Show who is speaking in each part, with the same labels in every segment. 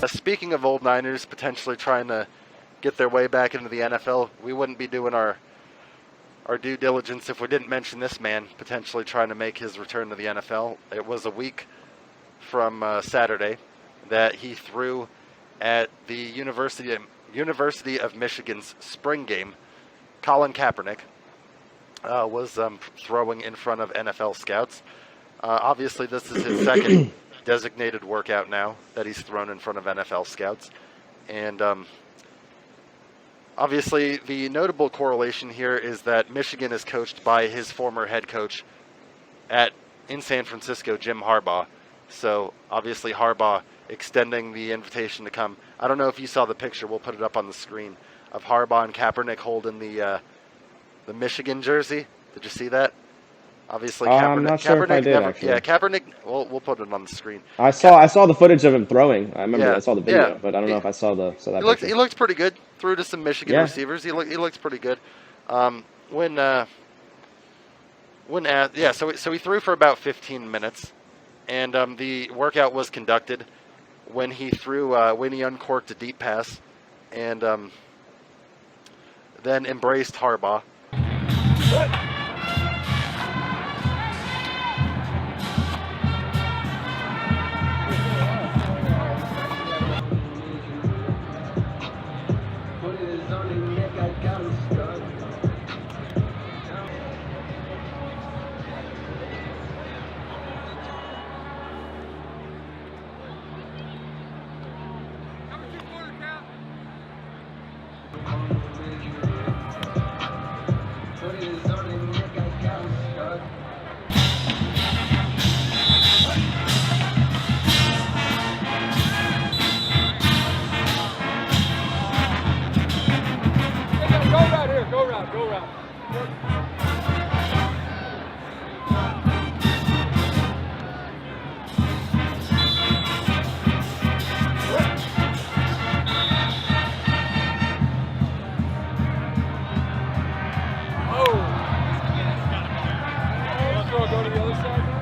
Speaker 1: Speaking of old Niners potentially trying to get their way back into the NFL, we wouldn't be doing our due diligence if we didn't mention this man potentially trying to make his return to the NFL. It was a week from Saturday that he threw at the University of Michigan's spring game. Colin Kaepernick was throwing in front of NFL scouts. Obviously, this is his second designated workout now that he's thrown in front of NFL scouts. And obviously, the notable correlation here is that Michigan is coached by his former head coach in San Francisco, Jim Harbaugh. So obviously Harbaugh extending the invitation to come. I don't know if you saw the picture. We'll put it up on the screen of Harbaugh and Kaepernick holding the Michigan jersey. Did you see that? Obviously, Kaepernick.
Speaker 2: I'm not sure if I did, actually.
Speaker 1: Yeah, Kaepernick. We'll put it on the screen.
Speaker 2: I saw the footage of him throwing. I remember I saw the video, but I don't know if I saw that.
Speaker 1: He looked pretty good. Threw to some Michigan receivers. He looked pretty good. So he threw for about 15 minutes, and the workout was conducted when he uncorked a deep pass, and then embraced Harbaugh.
Speaker 3: Go route. Go to the other side now?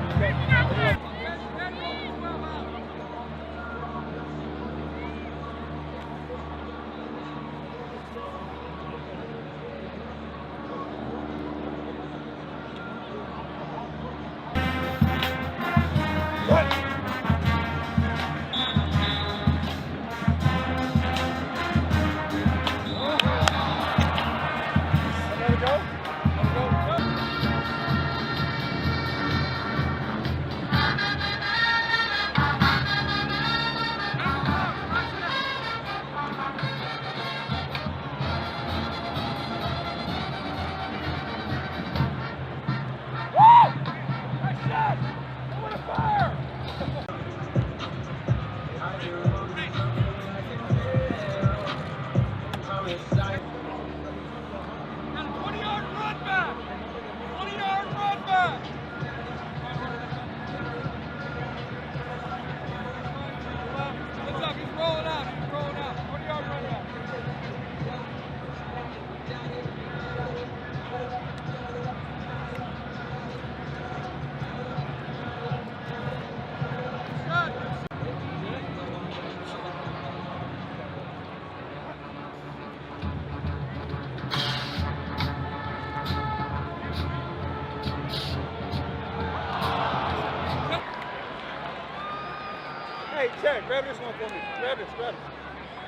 Speaker 3: Hey, Chad, grab this one for me. Grab this.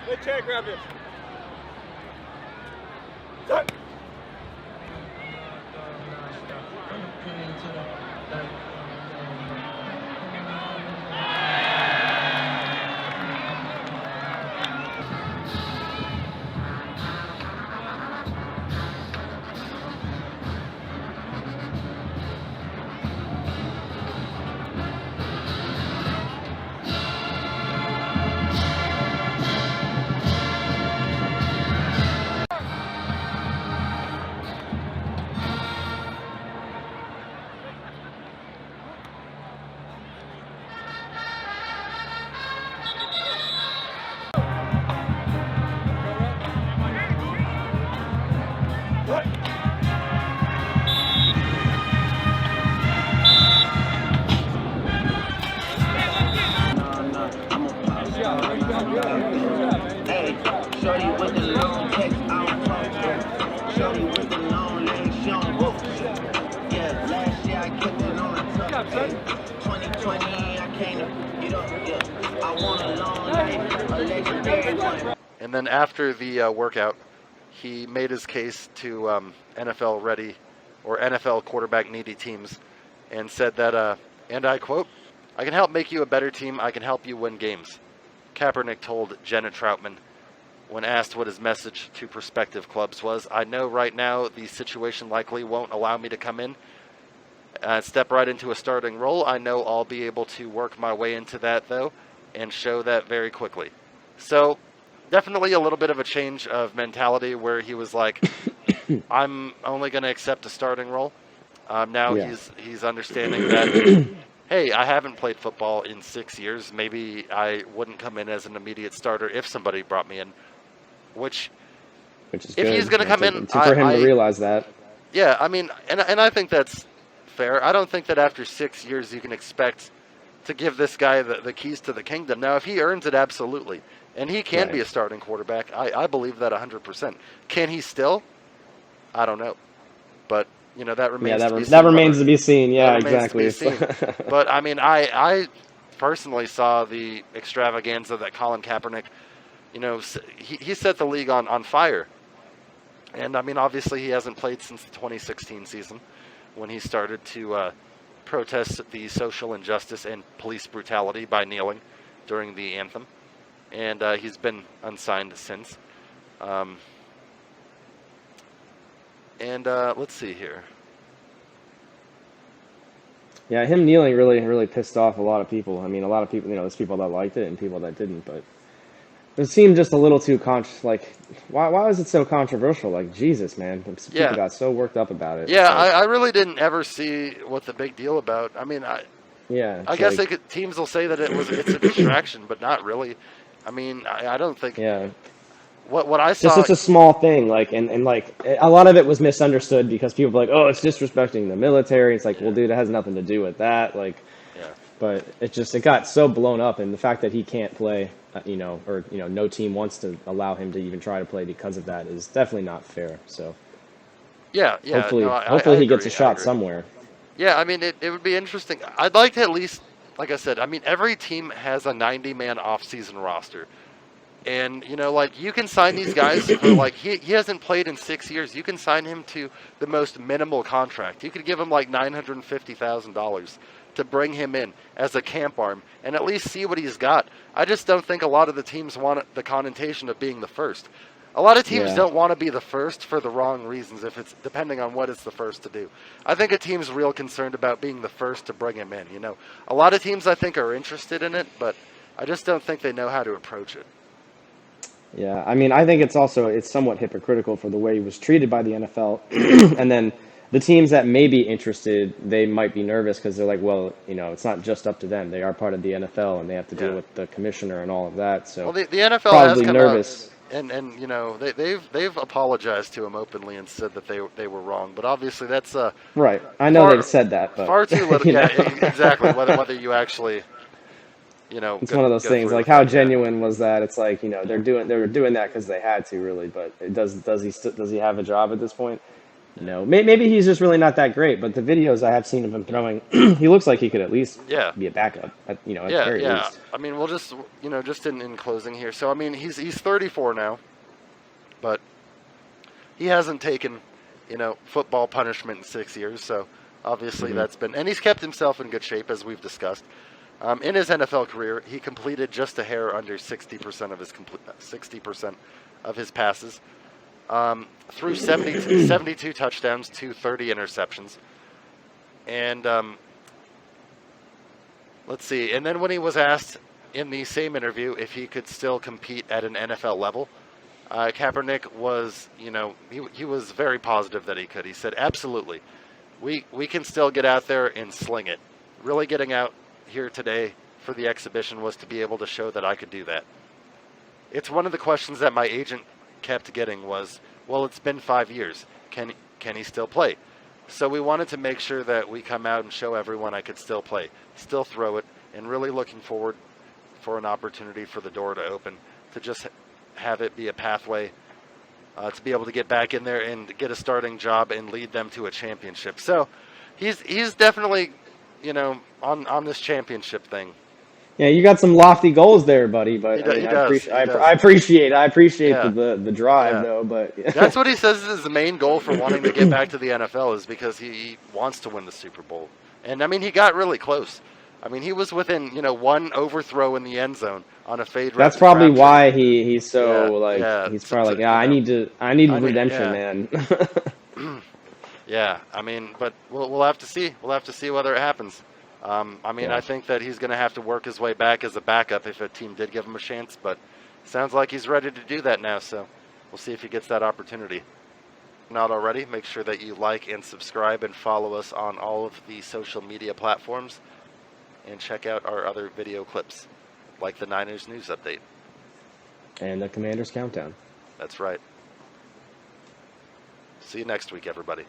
Speaker 3: Let Chad grab this. Chad. son.
Speaker 4: 2020, I can't get up, yeah. I want a long life, a legendary 20.
Speaker 1: And then after the workout, he made his case to NFL ready or NFL quarterback needy teams and said that, and I quote, "I can help make you a better team. I can help you win games." Kaepernick told Jenna Troutman when asked what his message to prospective clubs was. "I know right now the situation likely won't allow me to come in and step right into a starting role. I know I'll be able to work my way into that, though, and show that very quickly." So definitely a little bit of a change of mentality where he was like, I'm only going to accept a starting role. Now he's understanding that, hey, I haven't played football in 6 years. Maybe I wouldn't come in as an immediate starter if somebody brought me in. Which
Speaker 2: Which is
Speaker 1: if
Speaker 2: good.
Speaker 1: he's going to come in,
Speaker 2: for him to realize that.
Speaker 1: Yeah, I mean, and I think that's fair. I don't think that after 6 years you can expect to give this guy the keys to the kingdom. Now, if he earns it, absolutely. And he can be a starting quarterback. I believe that 100%. Can he still? I don't know. But, that remains to be seen.
Speaker 2: That remains to be seen. Yeah, exactly.
Speaker 1: But, I mean, I personally saw the extravaganza that Colin Kaepernick, he set the league on fire. And, I mean, obviously he hasn't played since the 2016 season when he started to protest the social injustice and police brutality by kneeling during the anthem. And he's been unsigned since. Let's see here.
Speaker 2: Yeah, him kneeling really pissed off a lot of people. I mean, a lot of people, there's people that liked it and people that didn't, but it seemed just a little too why was it so controversial? Like, Jesus, man. People got so worked up about it.
Speaker 1: Yeah, I really didn't ever see what the big deal about. I mean, I guess teams will say that it's a distraction, but not really. I mean, I don't think.
Speaker 2: Yeah.
Speaker 1: What I saw.
Speaker 2: It's just a small thing, and a lot of it was misunderstood because people were like, oh, it's disrespecting the military. It's like, well, dude, it has nothing to do with that. But it got so blown up, and the fact that he can't play, no team wants to allow him to even try to play because of that is definitely not fair. So.
Speaker 1: Yeah.
Speaker 2: Hopefully he gets a shot somewhere.
Speaker 1: Yeah, I mean, it would be interesting. I'd like to at least, like I said, I mean, every team has a 90-man off-season roster. And, you can sign these guys for, he hasn't played in 6 years. You can sign him to the most minimal contract. You could give him, $950,000 to bring him in as a camp arm and at least see what he's got. I just don't think a lot of the teams want the connotation of being the first. A lot of teams don't want to be the first for the wrong reasons, if it's depending on what it's the first to do. I think a team's real concerned about being the first to bring him in. A lot of teams I think are interested in it, but I just don't think they know how to approach it.
Speaker 2: Yeah, I mean, I think it's somewhat hypocritical for the way he was treated by the NFL, and then the teams that may be interested, they might be nervous because they're like, well, it's not just up to them. They are part of the NFL, and they have to deal with the commissioner and all of that. So,
Speaker 1: well, the NFL
Speaker 2: probably
Speaker 1: has come
Speaker 2: nervous.
Speaker 1: Out and they've apologized to him openly and said that they were wrong. But obviously that's
Speaker 2: right. I know they've said that, but
Speaker 1: far too little. Yeah, exactly. Whether you actually.
Speaker 2: It's one of those things. Like, how genuine was that? It's like, they were doing that because they had to, really. But does he have a job at this point? No. Maybe he's just really not that great. But the videos I have seen of him throwing, he looks like he could at least be a backup. At very least.
Speaker 1: I mean, we'll just just in closing here. So I mean, he's 34 now, but he hasn't taken football punishment in 6 years. So obviously that's been, and he's kept himself in good shape, as we've discussed. In his NFL career, he completed just a hair under 60% of his passes, threw 72 touchdowns to 30 interceptions. And let's see. And then when he was asked in the same interview if he could still compete at an NFL level, Kaepernick was, he was very positive that he could. He said, absolutely. We can still get out there and sling it. Really getting out here today for the exhibition was to be able to show that I could do that. It's one of the questions that my agent kept getting was, well, it's been 5 years. Can he still play? So we wanted to make sure that we come out and show everyone I could still play, still throw it, and really looking forward for an opportunity for the door to open, to just have it be a pathway to be able to get back in there and get a starting job and lead them to a championship. So he's definitely on this championship thing.
Speaker 2: Yeah, you got some lofty goals there, buddy. But
Speaker 1: He
Speaker 2: I
Speaker 1: does.
Speaker 2: appreciate,
Speaker 1: He does.
Speaker 2: I appreciate
Speaker 1: Yeah.
Speaker 2: the drive
Speaker 1: Yeah.
Speaker 2: though. But
Speaker 1: That's what he says is the main goal for wanting to get back to the NFL is because he wants to win the Super Bowl. And I mean, he got really close. I mean, he was within one overthrow in the end zone on a fade.
Speaker 2: that's probably why he's so he's probably like, yeah, I need redemption, man.
Speaker 1: Yeah, I mean, but we'll have to see. We'll have to see whether it happens. I mean, I think that he's going to have to work his way back as a backup if a team did give him a chance. But sounds like he's ready to do that now. So we'll see if he gets that opportunity. Not already, make sure that you like and subscribe and follow us on all of the social media platforms. And check out our other video clips, like the Niners News Update.
Speaker 2: And the Commander's Countdown.
Speaker 1: That's right. See you next week, everybody.